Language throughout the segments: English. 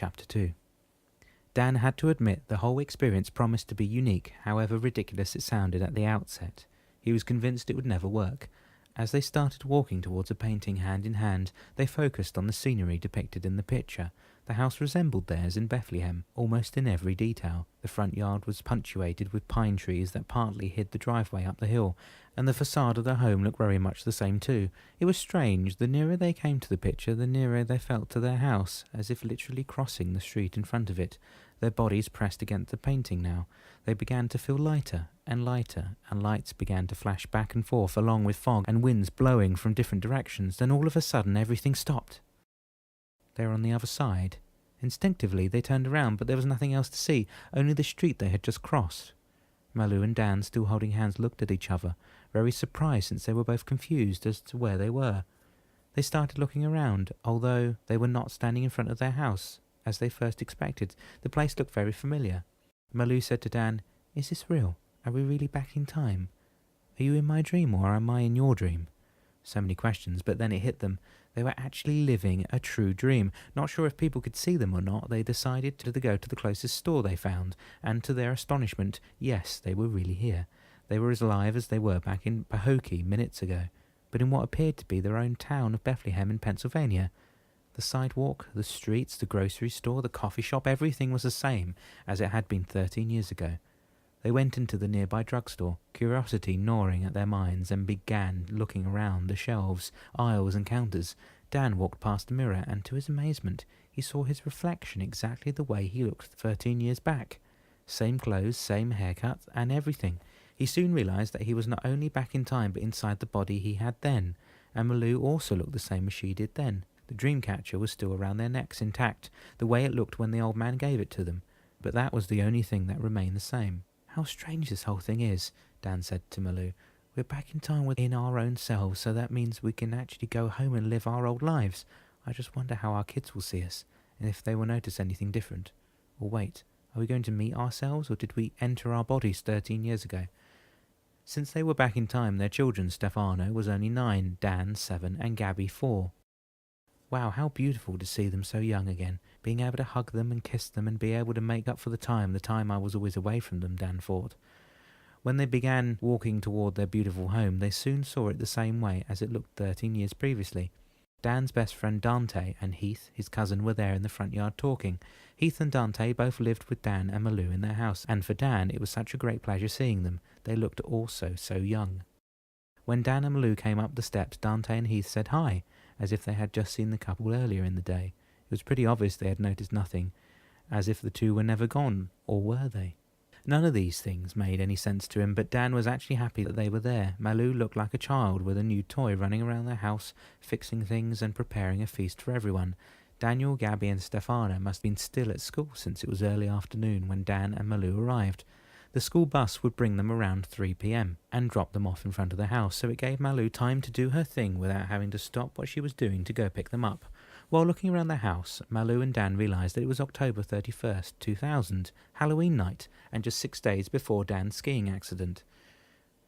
Chapter 2. Dan had to admit the whole experience promised to be unique, however ridiculous it sounded at the outset. He was convinced it would never work. As they started walking towards a painting hand in hand, they focused on the scenery depicted in the picture. The house resembled theirs in Bethlehem, almost in every detail. The front yard was punctuated with pine trees that partly hid the driveway up the hill, and the facade of the home looked very much the same too. It was strange. The nearer they came to the picture, the nearer they felt to their house, as if literally crossing the street in front of it. Their bodies pressed against the painting now. They began to feel lighter, and lights began to flash back and forth along with fog and winds blowing from different directions. Then all of a sudden everything stopped. They were on the other side. Instinctively they turned around, but there was nothing else to see, only the street they had just crossed. Malou and Dan, still holding hands, looked at each other, very surprised since they were both confused as to where they were. They started looking around, although they were not standing in front of their house, as they first expected. The place looked very familiar. Malou said to Dan, "Is this real? Are we really back in time? Are you in my dream or am I in your dream?" So many questions, but then it hit them. They were actually living a true dream. Not sure if people could see them or not, they decided to go to the closest store they found, and to their astonishment, yes, they were really here. They were as alive as they were back in Pahokee minutes ago, but in what appeared to be their own town of Bethlehem in Pennsylvania. The sidewalk, the streets, the grocery store, the coffee shop, everything was the same as it had been 13 years ago. They went into the nearby drugstore, curiosity gnawing at their minds, and began looking around the shelves, aisles and counters. Dan walked past a mirror, and to his amazement, he saw his reflection exactly the way he looked 13 years back. Same clothes, same haircut, and everything. He soon realized that he was not only back in time, but inside the body he had then, and Malou also looked the same as she did then. The dream catcher was still around their necks, intact, the way it looked when the old man gave it to them, but that was the only thing that remained the same. "How strange this whole thing is," Dan said to Malou. "We're back in time within our own selves, so that means we can actually go home and live our old lives. I just wonder how our kids will see us, and if they will notice anything different. Or wait, are we going to meet ourselves, or did we enter our bodies 13 years ago?" Since they were back in time, their children, Stefano, was only 9, Dan 7, and Gabby 4. Wow, how beautiful to see them so young again, being able to hug them and kiss them and be able to make up for the time I was always away from them, Dan thought. When they began walking toward their beautiful home, they soon saw it the same way as it looked 13 years previously. Dan's best friend Dante and Heath, his cousin, were there in the front yard talking. Heath and Dante both lived with Dan and Malou in their house, and for Dan it was such a great pleasure seeing them. They looked also so young. When Dan and Malou came up the steps, Dante and Heath said hi, as if they had just seen the couple earlier in the day. It was pretty obvious they had noticed nothing, as if the two were never gone, or were they? None of these things made any sense to him, but Dan was actually happy that they were there. Malou looked like a child with a new toy running around their house, fixing things and preparing a feast for everyone. Daniel, Gabby and Stefano must have been still at school since it was early afternoon when Dan and Malou arrived. The school bus would bring them around 3 p.m. and drop them off in front of the house, so it gave Malou time to do her thing without having to stop what she was doing to go pick them up. While looking around the house, Malou and Dan realised that it was October 31st, 2000, Halloween night, and just 6 days before Dan's skiing accident.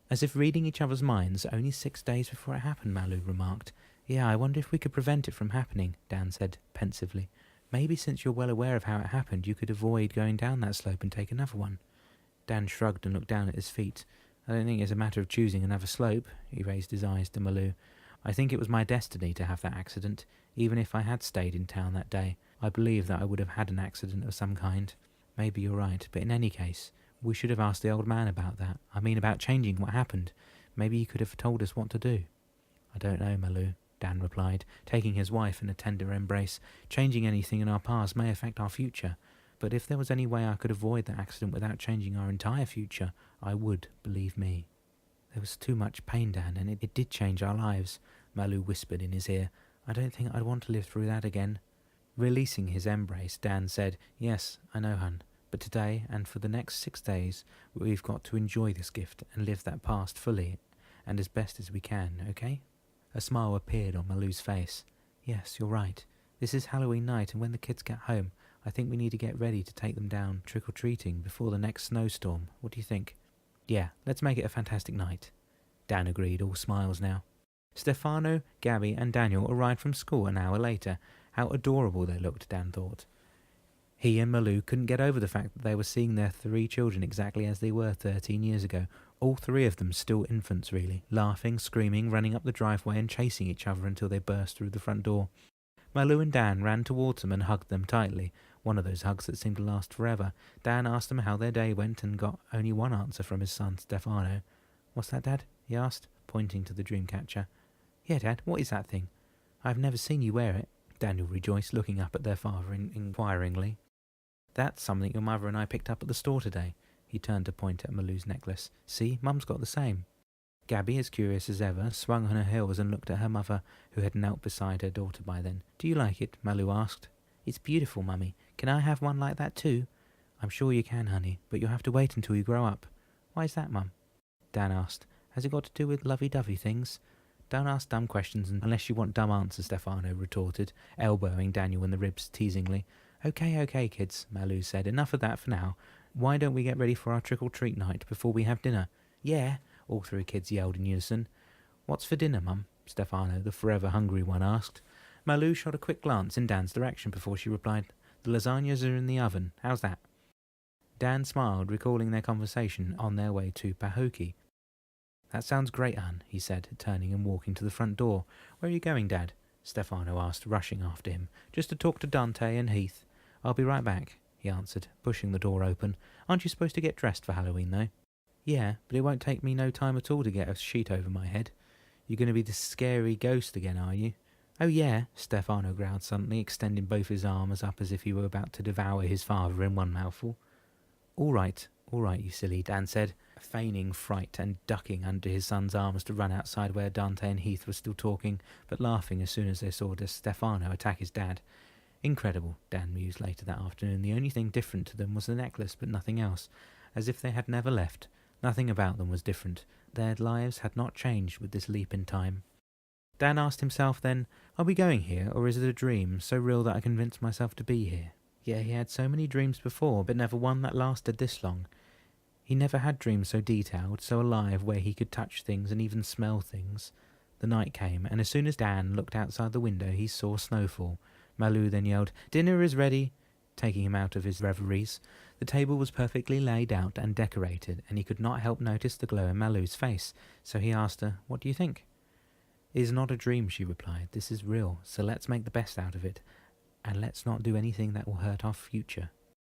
As if reading each other's minds, only 6 days before it happened, Malou remarked. "Yeah, I wonder if we could prevent it from happening," Dan said pensively. "Maybe since you're well aware of how it happened, you could avoid going down that slope and take another one." Dan shrugged and looked down at his feet. "I don't think it's a matter of choosing another slope." He raised his eyes to Malou. "I think it was my destiny to have that accident. Even if I had stayed in town that day, I believe that I would have had an accident of some kind. Maybe you're right, but in any case, we should have asked the old man about that. I mean about changing what happened. Maybe he could have told us what to do." "I don't know, Malou," Dan replied, taking his wife in a tender embrace. "Changing anything in our past may affect our future. But if there was any way I could avoid that accident without changing our entire future, I would, believe me." "There was too much pain, Dan, and it did change our lives," Malou whispered in his ear. "I don't think I'd want to live through that again." Releasing his embrace, Dan said, "Yes, I know, hun, but today and for the next 6 days, we've got to enjoy this gift and live that past fully and as best as we can, okay?" A smile appeared on Malou's face. "Yes, you're right. This is Halloween night, and when the kids get home, I think we need to get ready to take them down trick-or-treating before the next snowstorm. What do you think?" "Yeah, let's make it a fantastic night." Dan agreed, all smiles now. Stefano, Gabby and Daniel arrived from school an hour later. How adorable they looked, Dan thought. He and Malou couldn't get over the fact that they were seeing their 3 children exactly as they were 13 years ago. All 3 of them still infants, really, laughing, screaming, running up the driveway and chasing each other until they burst through the front door. Malou and Dan ran towards them and hugged them tightly, one of those hugs that seemed to last forever. Dan asked them how their day went and got only one answer from his son, Stefano. "What's that, Dad?" he asked, pointing to the dream catcher. "Yeah, Dad, what is that thing? I've never seen you wear it," Daniel rejoiced, looking up at their father inquiringly. "That's something your mother and I picked up at the store today." He turned to point at Malou's necklace. "See, Mum's got the same." Gabby, as curious as ever, swung on her heels and looked at her mother, who had knelt beside her daughter by then. "Do you like it?" Malou asked. "It's beautiful, Mummy. Can I have one like that too?" "I'm sure you can, honey, but you'll have to wait until you grow up." "Why's that, Mum?" Dan asked. "Has it got to do with lovey-dovey things?" "Don't ask dumb questions unless you want dumb answers," Stefano retorted, elbowing Daniel in the ribs teasingly. Okay, kids," Malou said. "Enough of that for now. Why don't we get ready for our trick-or-treat night before we have dinner?" "Yeah," all 3 kids yelled in unison. "What's for dinner, Mum?" Stefano, the forever hungry one, asked. Malou shot a quick glance in Dan's direction before she replied, "The lasagnas are in the oven. How's that?" Dan smiled, recalling their conversation on their way to Pahoki. "That sounds great, Anne," he said, turning and walking to the front door. "Where are you going, Dad?" Stefano asked, rushing after him. "Just to talk to Dante and Heath." "I'll be right back," he answered, pushing the door open. "Aren't you supposed to get dressed for Halloween, though?" "Yeah, but it won't take me no time at all to get a sheet over my head." "You're going to be the scary ghost again, are you?" "Oh, yeah," Stefano growled suddenly, extending both his arms up as if he were about to devour his father in one mouthful. All right, you silly," Dan said, feigning fright and ducking under his son's arms to run outside where Dante and Heath were still talking, but laughing as soon as they saw Stefano attack his dad. Incredible, Dan mused later that afternoon. The only thing different to them was the necklace, but nothing else. As if they had never left. Nothing about them was different. Their lives had not changed with this leap in time. Dan asked himself then, "Are we going here, or is it a dream, so real that I convinced myself to be here?" Yeah, he had so many dreams before, but never one that lasted this long. He never had dreams so detailed, so alive, where he could touch things and even smell things. The night came, and as soon as Dan looked outside the window, he saw snowfall. Malou then yelled, "Dinner is ready," taking him out of his reveries. The table was perfectly laid out and decorated, and he could not help notice the glow in Malou's face, so he asked her, "What do you think?" "It is not a dream," she replied. "This is real, so let's make the best out of it, and let's not do anything that will hurt our future."